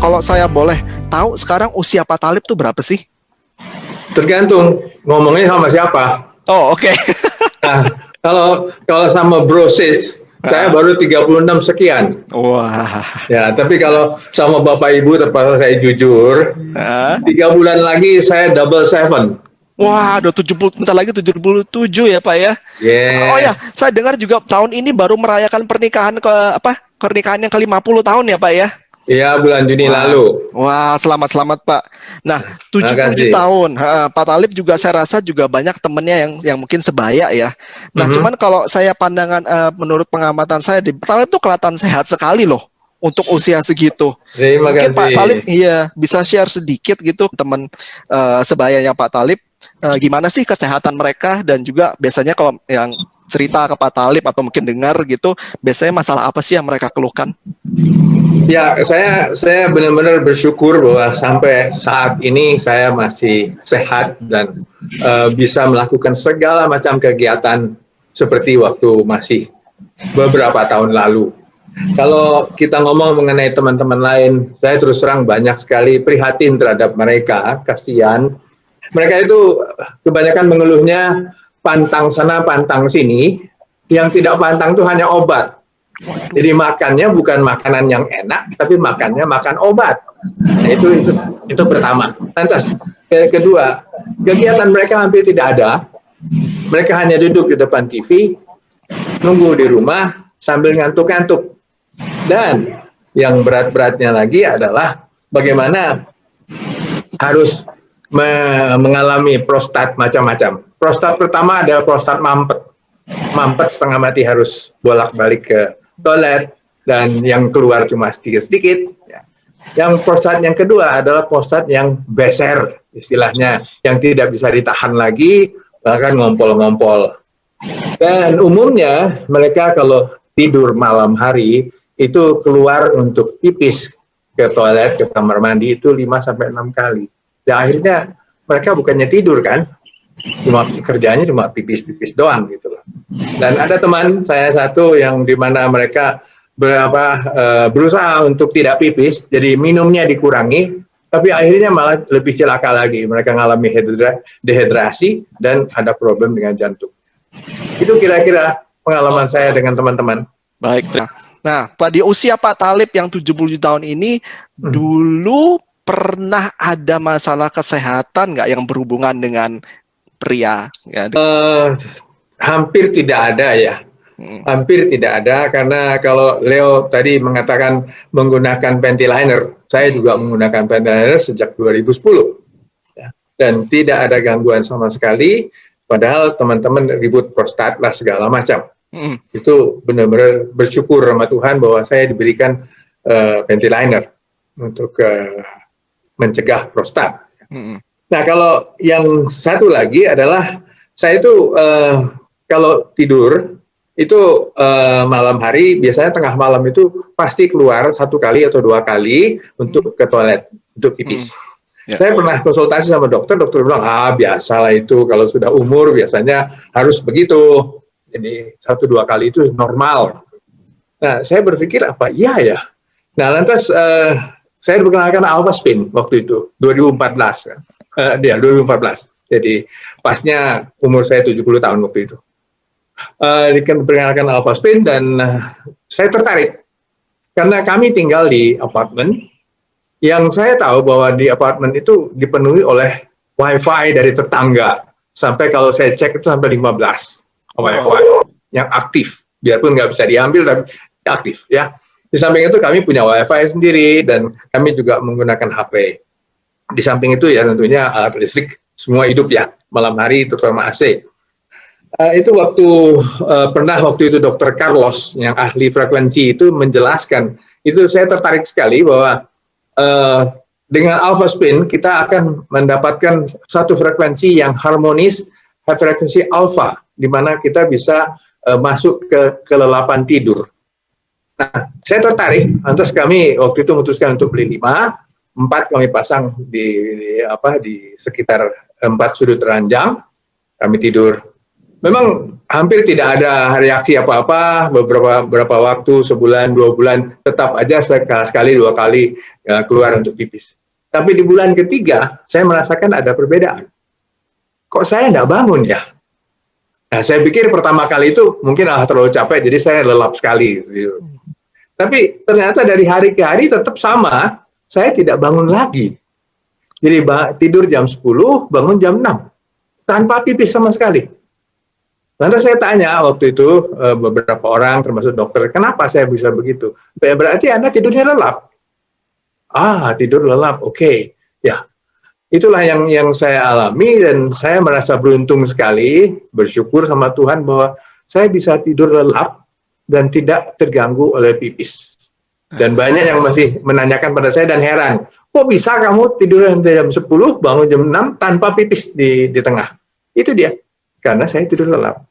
kalau saya boleh tahu sekarang usia Pak Thalib tuh berapa sih? Tergantung ngomongnya sama siapa. Oh, oke. Nah, kalau sama brosis, saya baru 36 sekian. Wah. Ya, tapi kalau sama Bapak Ibu, terpaksa saya jujur, 3 bulan lagi saya double seven. Wah, udah 70, bentar lagi 77 ya Pak ya. Yeah. Oh ya, saya dengar juga tahun ini baru merayakan pernikahan pernikahan yang ke-50 tahun ya Pak ya. Iya, bulan Juni lalu. Wah, selamat Pak. Nah, 77 tahun. Pak Thalib juga saya rasa juga banyak temennya yang mungkin sebaya ya. Nah, cuman kalau saya pandangan menurut pengamatan saya, Pak Thalib tuh kelihatan sehat sekali loh untuk usia segitu. Terima mungkin kasih. Pak Thalib bisa share sedikit gitu teman sebayanya Pak Thalib, gimana sih kesehatan mereka, dan juga biasanya kalau yang cerita ke Pak Thalib atau mungkin dengar gitu, biasanya masalah apa sih yang mereka keluhkan? Ya, saya benar-benar bersyukur bahwa sampai saat ini saya masih sehat dan bisa melakukan segala macam kegiatan seperti waktu masih beberapa tahun lalu. Kalau kita ngomong mengenai teman-teman lain, saya terus terang banyak sekali prihatin terhadap mereka, kasihan. Mereka itu kebanyakan mengeluhnya pantang sana, pantang sini. Yang tidak pantang itu hanya obat. Jadi makannya bukan makanan yang enak, tapi makannya makan obat. Nah, itu pertama. Lantas kedua, kegiatan mereka hampir tidak ada. Mereka hanya duduk di depan TV, nunggu di rumah sambil ngantuk-ngantuk. Dan yang berat-beratnya lagi adalah bagaimana harus mengalami prostat macam-macam. Prostat pertama adalah prostat mampet. Mampet setengah mati, harus bolak-balik ke toilet, dan yang keluar cuma sedikit-sedikit. Yang prostat yang kedua adalah prostat yang beser, istilahnya, yang tidak bisa ditahan lagi, bahkan ngompol-ngompol. Dan umumnya mereka kalau tidur malam hari, itu keluar untuk pipis ke toilet, ke kamar mandi itu 5-6 kali. Dan akhirnya mereka bukannya tidur kan, kerjanya cuma pipis-pipis doang gitu loh. Dan ada teman saya satu yang dimana mereka berusaha untuk tidak pipis, jadi minumnya dikurangi, tapi akhirnya malah lebih celaka lagi. Mereka mengalami dehidrasi dan ada problem dengan jantung. Itu kira-kira pengalaman saya dengan teman-teman. Baik. Nah, Pak, di usia Pak Thalib yang 77 tahun ini, dulu pernah ada masalah kesehatan nggak yang berhubungan dengan pria? Hampir tidak ada ya. Hampir tidak ada, karena kalau Leo tadi mengatakan menggunakan ventilator, saya juga menggunakan ventilator sejak 2010. Dan tidak ada gangguan sama sekali, padahal teman-teman ribut prostat lah segala macam. Itu benar-benar bersyukur sama Tuhan bahwa saya diberikan ventilator untuk mencegah prostat. Nah, kalau yang satu lagi adalah saya itu kalau tidur itu malam hari, biasanya tengah malam itu pasti keluar 1 kali atau 2 kali untuk ke toilet, untuk pipis. Saya pernah konsultasi sama dokter bilang, biasalah itu, kalau sudah umur biasanya harus begitu. Jadi 1-2 kali itu normal. Nah, saya berpikir apa? Iya ya. Nah, lantas saya diperkenalkan Alpha Spin waktu itu, 2014. 2014. Jadi pasnya umur saya 70 tahun waktu itu. Diperkenalkan Alpha Spin dan saya tertarik. Karena kami tinggal di apartemen, yang saya tahu bahwa di apartemen itu dipenuhi oleh wifi dari tetangga. Sampai kalau saya cek itu sampai 15. Wi-Fi yang aktif, biarpun nggak bisa diambil tapi aktif ya. Di samping itu kami punya Wi-Fi sendiri dan kami juga menggunakan HP. Di samping itu ya tentunya alat listrik semua hidup ya, malam hari terutama AC. Itu pernah waktu itu Dr. Carlos yang ahli frekuensi itu menjelaskan, itu saya tertarik sekali bahwa dengan Alpha Spin kita akan mendapatkan satu frekuensi yang harmonis, frekuensi alpha, di mana kita bisa masuk ke kelelapan tidur. Nah, saya tertarik. Lantas kami waktu itu memutuskan untuk beli 5, 4 kami pasang di sekitar 4 sudut ranjang. Kami tidur memang hampir tidak ada reaksi apa-apa, beberapa waktu, sebulan, 2 bulan, tetap aja sekali, 2 kali keluar untuk pipis. Tapi di bulan ketiga, saya merasakan ada perbedaan. Kok saya nggak bangun ya? Nah, saya pikir pertama kali itu mungkin terlalu capek, jadi saya lelap sekali. Tapi ternyata dari hari ke hari tetap sama, saya tidak bangun lagi. Jadi tidur jam 10, bangun jam 6. Tanpa pipis sama sekali. Lantas saya tanya waktu itu beberapa orang, termasuk dokter, kenapa saya bisa begitu? Berarti Anda tidurnya lelap. Tidur lelap, oke. Ya, itulah yang saya alami dan saya merasa beruntung sekali, bersyukur sama Tuhan bahwa saya bisa tidur lelap dan tidak terganggu oleh pipis. Dan banyak yang masih menanyakan pada saya dan heran, kok bisa kamu tidur jam 10, bangun jam 6 tanpa pipis di tengah? Itu dia, karena saya tidur lelap.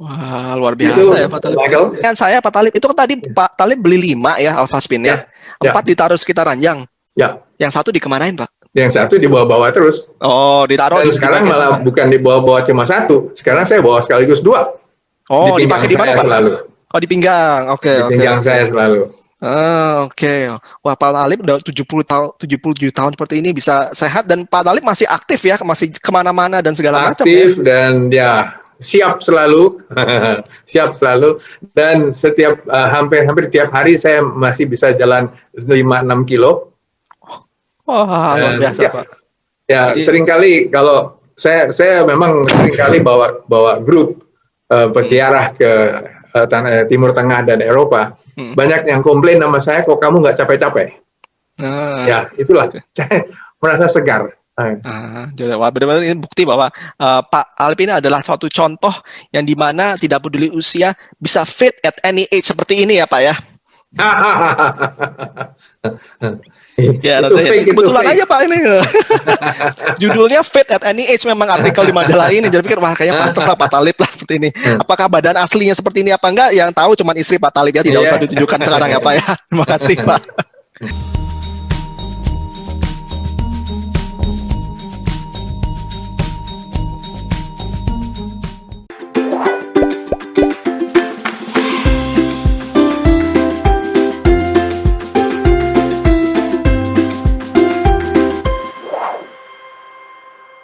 Wah, luar biasa ya Pak Talib. Kan saya Pak Talib, itu kan tadi Pak Talib beli 5 ya Alphaspin ya. 4 ditaruh sekitar ranjang. Ya. Yang 1 dikemanain Pak? Yang 1 dibawa-bawa terus. Oh, ditaruh. Dan sekarang malah bukan dibawa-bawa cuma 1, sekarang saya bawa sekaligus 2. Oh, dipakai di mana Pak? Selalu. Oh, di pinggang. Oke. Di pinggang saya selalu. Oke. Wah, Pak Talib udah 77 tahun seperti ini bisa sehat, dan Pak Talib masih aktif ya, masih kemana-mana dan segala macam. Aktif ya? Dan ya siap selalu, siap selalu. Dan setiap hampir tiap hari saya masih bisa jalan 5-6 kilo. Wah, luar biasa Pak. Ya, seringkali kalau saya memang seringkali bawa grup peziarah ke Timur Tengah dan Eropa. Banyak yang komplain sama saya, kok kamu nggak capek-capek? Ya, itulah. Saya merasa segar. Wah, benar-benar ini bukti bahwa Pak Talib ini adalah suatu contoh yang dimana tidak peduli usia bisa fit at any age seperti ini ya Pak ya. Ya, kebetulan aja Pak ini. Judulnya Fit at Any Age, memang artikel di majalah ini. Jadi pikir wah kayaknya pantas lah Pak Talib lah seperti ini. Apakah badan aslinya seperti ini apa enggak? Yang tahu cuma istri Pak Talib ya, tidak usah ditunjukkan sekarang ya Pak ya. Terima kasih Pak.